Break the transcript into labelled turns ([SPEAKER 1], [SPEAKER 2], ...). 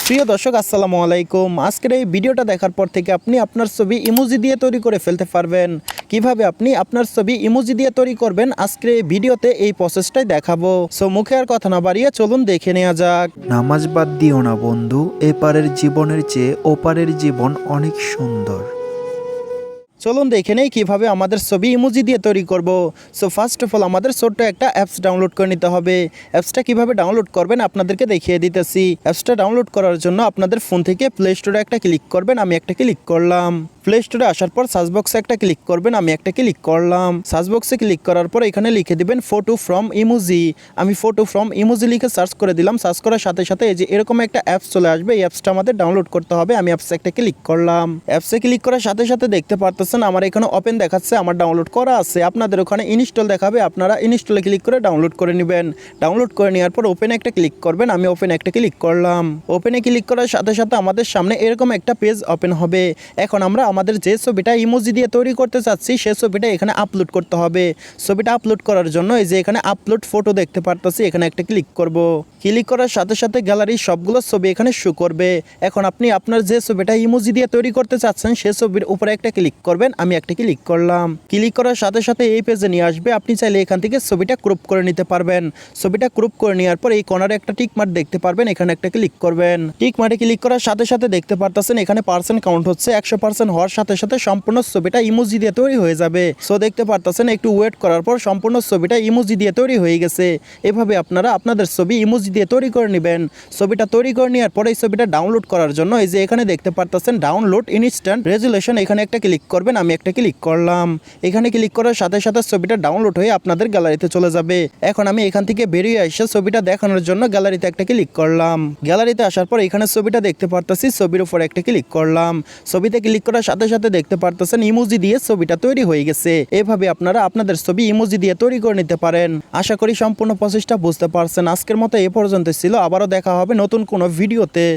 [SPEAKER 1] প্রিয় দর্শক আসসালামু আলাইকুম। আজকের এই ভিডিওটা দেখার পর থেকে আপনি আপনার ছবি ইমোজি দিয়ে তৈরি করে ফেলতে পারবেন। কিভাবে আপনি আপনার ছবি ইমোজি দিয়ে তৈরি করবেন আজকের এই ভিডিওতে এই প্রসেসটাই দেখাবো। সো মুখে আর কথা না বাড়িয়ে চলুন দেখে নেওয়া যাক।
[SPEAKER 2] নামাজ বাদ দিও না বন্ধু, এপারের জীবনের চেয়ে ওপারের জীবন অনেক সুন্দর।
[SPEAKER 1] চলুন দেখে নেই কীভাবে আমাদের ছবি ইমোজি দিয়ে তৈরি করব। সো ফার্স্ট অফ অল আমাদের ছোট্ট একটা অ্যাপস ডাউনলোড করে নিতে হবে। অ্যাপসটা কীভাবে ডাউনলোড করবেন আপনাদেরকে দেখিয়ে দিতেছি। অ্যাপসটা ডাউনলোড করার জন্য আপনাদের ফোন থেকে প্লে স্টোরে একটা ক্লিক করবেন, আমি একটা ক্লিক করলাম। প্লে স্টোরে আসার পর সার্চ বক্সে একটা ক্লিক করবেন, আমি একটা ক্লিক করলাম। সার্চ বক্সে ক্লিক করার পর এখানে লিখে দিবেন ফটো ফ্রম ইমোজি। আমি ফটো ফ্রম ইমোজি লিখে সার্চ করে দিলাম। সার্চ করার সাথে সাথে এই যে এরকম একটা অ্যাপস চলে আসবে। এই অ্যাপসটা আমাদের ডাউনলোড করতে হবে। আমি অ্যাপসে একটা ক্লিক করলাম। অ্যাপসে ক্লিক করার সাথে সাথে দেখতে পারতেছেন আমার এখানে ওপেন দেখাচ্ছে, আমার ডাউনলোড করা আছে। আপনাদের ওখানে ইনস্টল দেখাবে, আপনারা ইনস্টলে ক্লিক করে ডাউনলোড করে নেবেন। ডাউনলোড করে নেওয়ার পর ওপেনে একটা ক্লিক করবেন, আমি ওপেনে একটা ক্লিক করলাম। ওপেনে ক্লিক করার সাথে সাথে আমাদের সামনে এরকম একটা পেজ ওপেন হবে। এখন আমরা আমাদের যে ছবিটা ইমোজি দিয়ে তৈরি করতে চাচ্ছি সেই ছবিটা এখানে আপলোড করতে হবে। ছবিটা আপলোড করার জন্য এই যে এখানে আপলোড ফটো দেখতে পারতেছি, এখানে একটা ক্লিক করব। ক্লিক করার সাথে সাথে গ্যালারির সবগুলো ছবি এখানে শো করবে। এখন আপনি আপনার যে ছবিটা ইমোজি দিয়ে তৈরি করতে চাচ্ছেন সেই ছবির উপরে একটা ক্লিক করবেন, আমি একটা ক্লিক করলাম। ক্লিক করার সাথে সাথে এই পেজে নিয়ে আসবে। আপনি চাইলে এখান থেকে ছবিটা ক্রপ করে নিতে পারবেন। ছবিটা ক্রপ করে নেওয়ার পর এই কর্নারে একটা টিক মার্ক দেখতে পারবেন, এখানে একটা ক্লিক করবেন। টিক মার্কে ক্লিক করার সাথে সাথে দেখতে পারতেছেন এখানে পার্সেন্ট কাউন্ট হচ্ছে। 100% হওয়ার সাথে সাথে সম্পূর্ণ ছবিটা ইমোজি দিয়ে তৈরি হয়ে যাবে। সো দেখতে পারতেছেন একটু ওয়েট করার পর সম্পূর্ণ ছবিটা ইমোজি দিয়ে তৈরি হয়ে গেছে। এভাবে আপনারা আপনাদের ছবি ইমোজি দিয়ে তৈরি করে নেবেন। ছবিটা তৈরি করে নেওয়ার পরে এই ছবিটা ডাউনলোড করার জন্য এই যে এখানে দেখতে পারতেছেন ডাউনলোড ইনস্ট্যান্ট রেজুলেশন, এখানে একটা ক্লিক করবেন, আমি একটা ক্লিক করলাম। এখানে ক্লিক করার সাথে সাথে ছবিটা ডাউনলোড হয়ে আপনাদের গ্যালারিতে চলে যাবে। এখন আমি এখান থেকে বেরিয়ে এসে ছবিটা দেখানোর জন্য গ্যালারিতে একটা ক্লিক করলাম। গ্যালারিতে আসার পর এখানে ছবিটা দেখতে পারতেছি, ছবির উপর একটা ক্লিক করলাম। ছবিতে ক্লিক করার সাথে সাথে দেখতে পারতেছেন ইমোজি দিয়ে ছবিটা তৈরি হয়ে গেছে। এভাবে আপনারা আপনাদের ছবি ইমোজি দিয়ে তৈরি করে নিতে পারেন। আশা করি সম্পূর্ণ প্রসেসটা বুঝতে পারছেন। আজকের মতো এ পর্যন্ত ছিল, আবারও দেখা হবে নতুন কোনো ভিডিওতে।